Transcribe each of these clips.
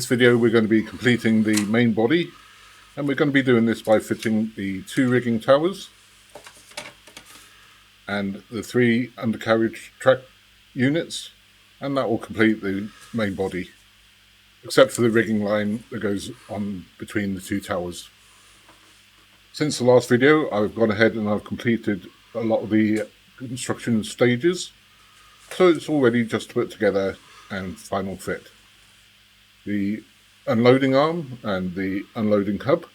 video we're going to be completing the main body, and we're going to be doing this by fitting the 2 rigging towers and the 3 undercarriage track units, and that will complete the main body, except for the rigging line that goes on between the 2 towers. Since the last video, I've gone ahead and I've completed a lot of the construction stages, so it's all ready just to put together and final fit. The unloading arm and the unloading hub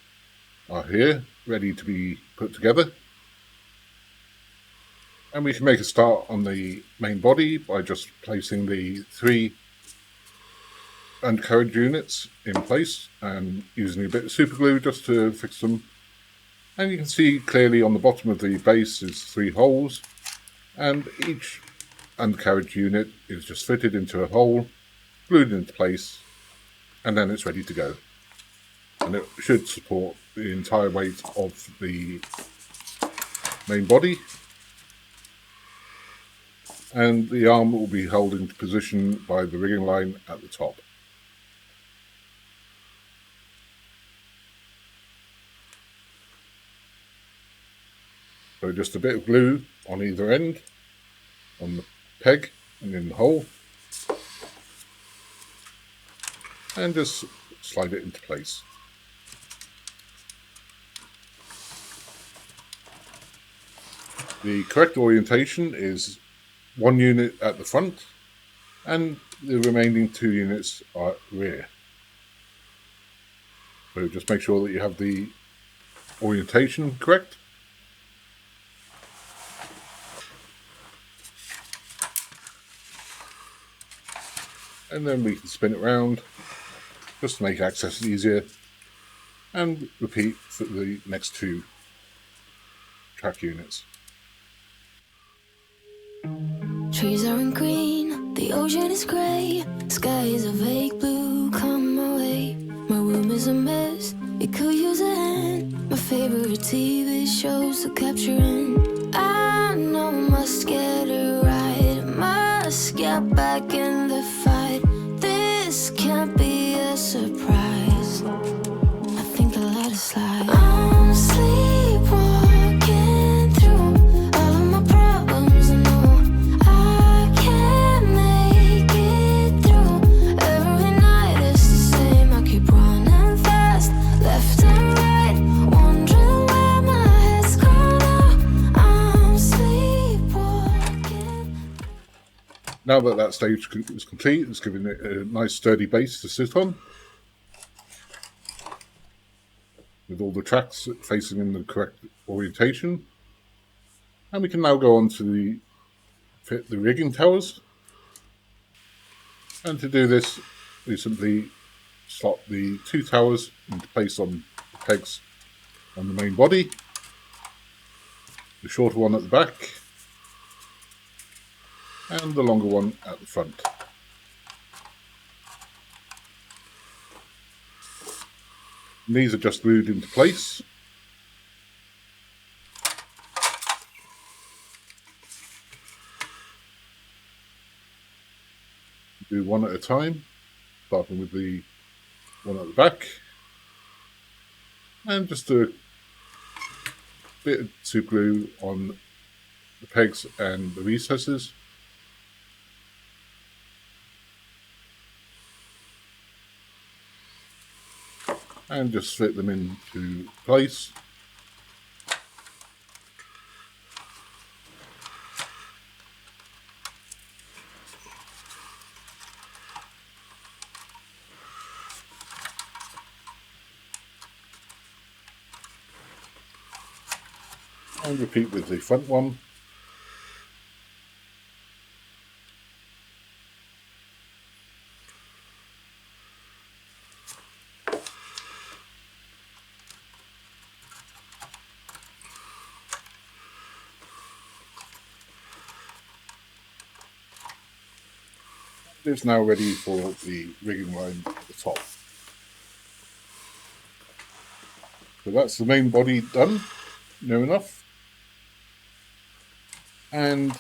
are here, ready to be put together. And we can make a start on the main body by just placing the 3 undercarriage units in place and using a bit of super glue just to fix them. And you can see clearly on the bottom of the base is 3 holes, and each undercarriage unit is just fitted into a hole, glued into place, and then it's ready to go. And it should support the entire weight of the main body, and the arm will be held into position by the rigging line at the top. So just a bit of glue on either end, on the peg and in the hole, and just slide it into place. The correct orientation is 1 unit at the front and the remaining 2 units are at the rear. So just make sure that you have the orientation correct. And then we can spin it round just to make access easier, and repeat for the next 2 track units. Trees aren't green, the ocean is grey, sky is a vague blue, come my way. My room is a mess, it could use a hand. My favorite TV shows are capturing. I know I must get it right, must get back in the fight. This can't be a surprise, I think I'll let it slide. I'm sleepwalking through all of my problems, I know I can't make it through. Every night it's the same, I keep running fast, left and right, wondering where my head's gone now. I'm sleepwalking. Now that that stage is complete, it's giving it a nice sturdy base to sit on, with all the tracks facing in the correct orientation. And we can now go on to fit the rigging towers. And to do this, we simply slot the 2 towers into place on the pegs on the main body, the shorter one at the back and the longer one at the front. And these are just glued into place. Do one at a time, starting with the one at the back, and just do a bit of super glue on the pegs and the recesses. And just fit them into place. And repeat with the front one. It's now ready for the rigging line at the top. So that's the main body done, near enough. And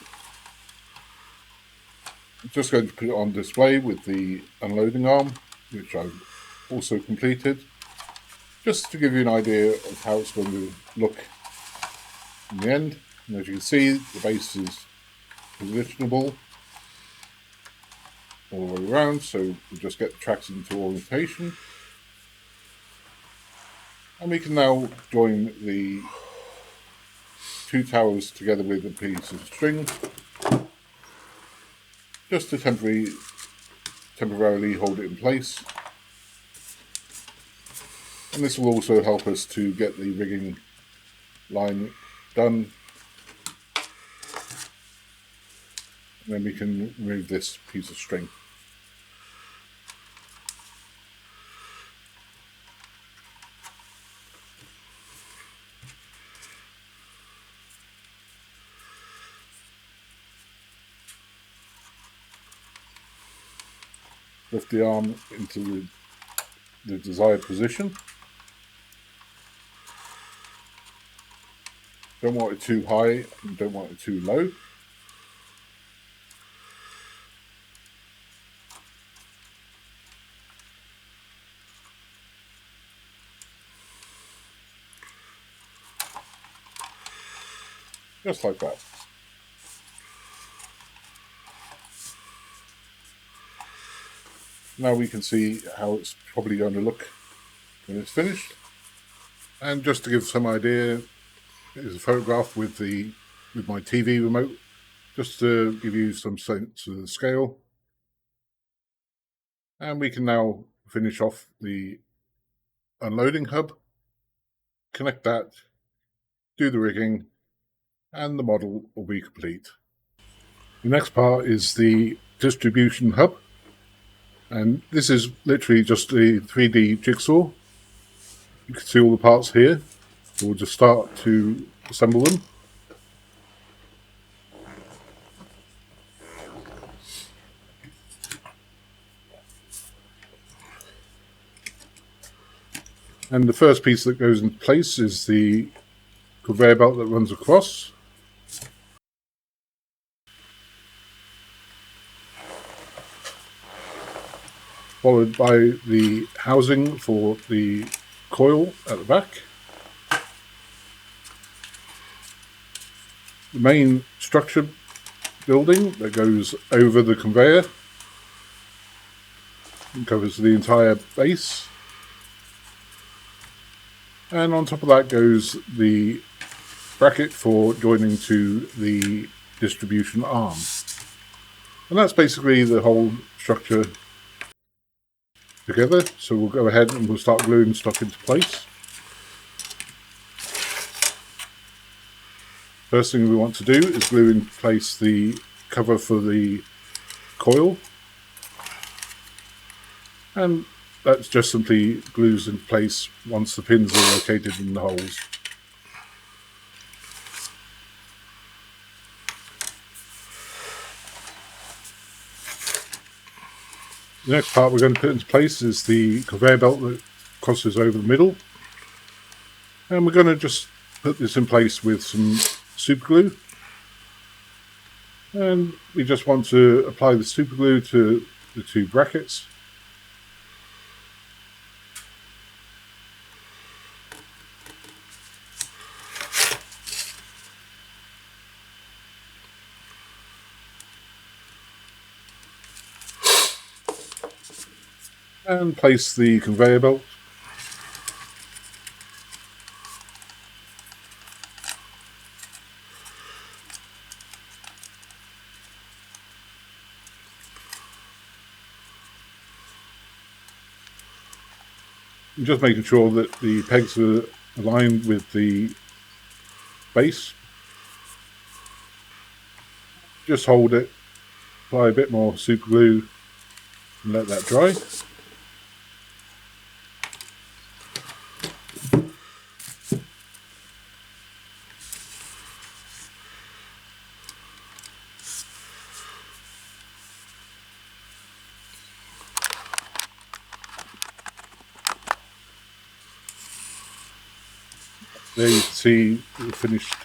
I'm just going to put it on display with the unloading arm, which I've also completed, just to give you an idea of how it's going to look in the end. And as you can see, the base is positionable all the way around, so we'll just get the tracks into orientation. And we can now join the two towers together with a piece of string, just to temporarily hold it in place. And this will also help us to get the rigging line done. And then we can remove this piece of string. Lift the arm into the desired position. Don't want it too high and don't want it too low. Just like that. Now we can see how it's probably going to look when it's finished. And just to give some idea, here's a photograph with my TV remote, just to give you some sense of the scale. And we can now finish off the unloading hub, connect that, do the rigging, and the model will be complete. The next part is the distribution hub. And this is literally just a 3D jigsaw. You can see all the parts here. We'll just start to assemble them. And the first piece that goes into place is the conveyor belt that runs across. Followed by the housing for the coil at the back. The main structure building that goes over the conveyor and covers the entire base. And on top of that goes the bracket for joining to the distribution arm. And that's basically the whole structure together. So we'll go ahead and we'll start gluing stuff into place. First thing we want to do is glue in place the cover for the coil. And that just simply glues in place once the pins are located in the holes. The next part we're going to put into place is the conveyor belt that crosses over the middle. And we're going to just put this in place with some super glue. And we just want to apply the super glue to the two brackets. And place the conveyor belt. And just making sure that the pegs are aligned with the base. Just hold it, apply a bit more super glue and let that dry. There you can see the finished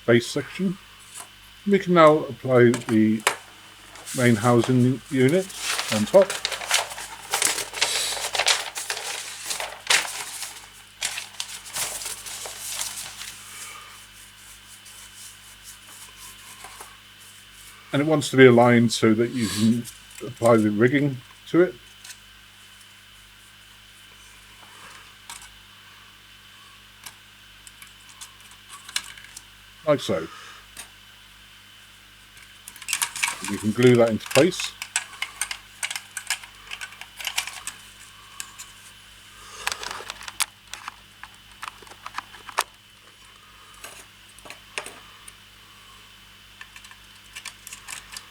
base section. We can now apply the main housing unit on top. and it wants to be aligned so that you can apply the rigging to it. Like so. You can glue that into place.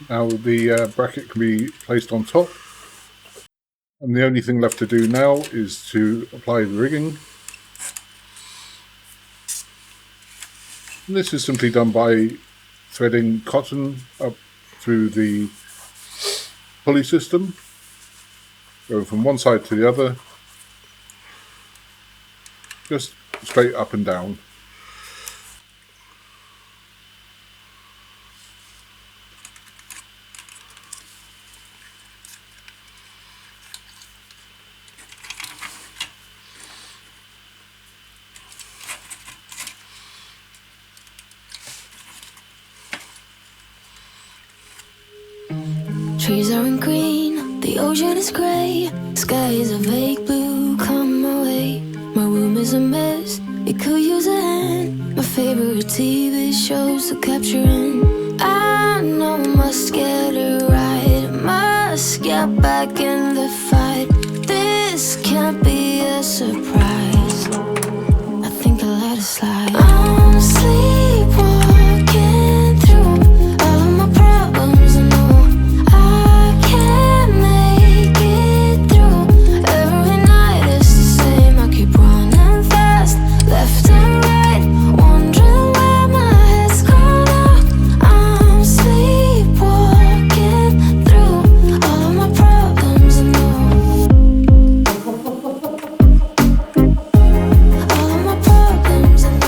Now the bracket can be placed on top, and the only thing left to do now is to apply the rigging. And this is simply done by threading cotton up through the pulley system, going from one side to the other, just straight up and down. Trees aren't green, the ocean is grey, sky is a vague blue, come my way. My room is a mess, it could use a hand. My favorite TV shows are capturing. I know I must get it right, must get back in the fight. This can't be a surprise, I think I'll let it slide. I'm sleepwalking through all of my problems, I know I can't make it through. Every night it's the same, I keep running fast, left and right, wondering where my head's gone out. I'm sleepwalking through all of my problems, I know. All of my problems, I know.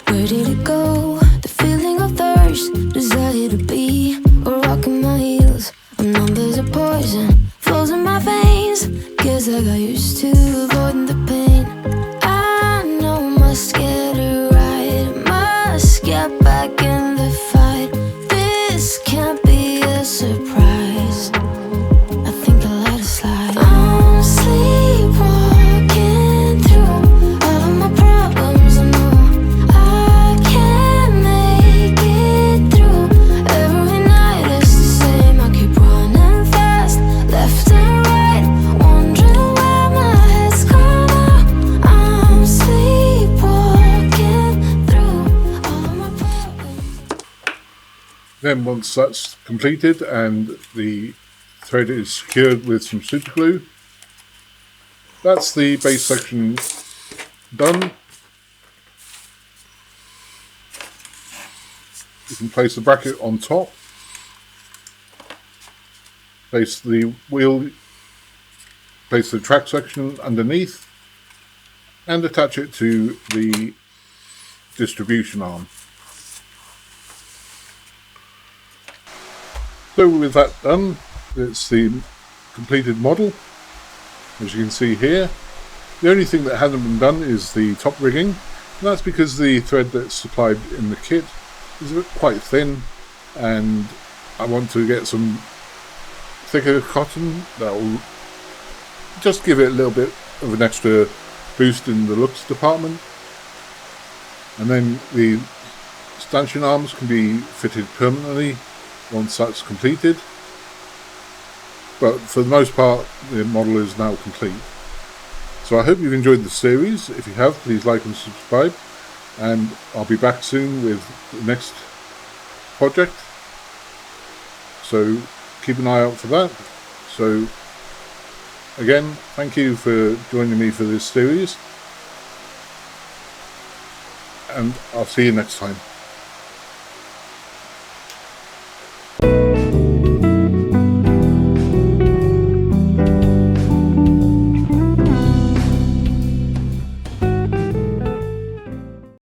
Where did it go? The feeling of thirst, desire to be a rock in my heels. I'm numb as a poison, flows in my veins. Guess I got used to avoiding the pain. I know I must get it right, must get back in the fight. This can't be a surprise, I think I'll let it slide. I'm sleepwalking through all of my problems, I know I can't make it through. Every night it's the same, I keep running fast, left and right, wondering where my head's gone out. I'm sleepwalking through all of my problems. Then once that's completed and the thread is secured with some super glue, that's the base section done. You can place the bracket on top, place the wheel, place the track section underneath, and attach it to the distribution arm. So with that done, it's the completed model, as you can see here. The only thing that hasn't been done is the top rigging, and that's because the thread that's supplied in the kit is quite thin, and I want to get some thicker cotton that will just give it a little bit of an extra boost in the looks department. And then the stanchion arms can be fitted permanently once that's completed, but for the most part the model is now complete. So I hope you've enjoyed the series. If you have, please like and subscribe, and I'll be back soon with the next project, so keep an eye out for that. So again, thank you for joining me for this series, and I'll see you next time.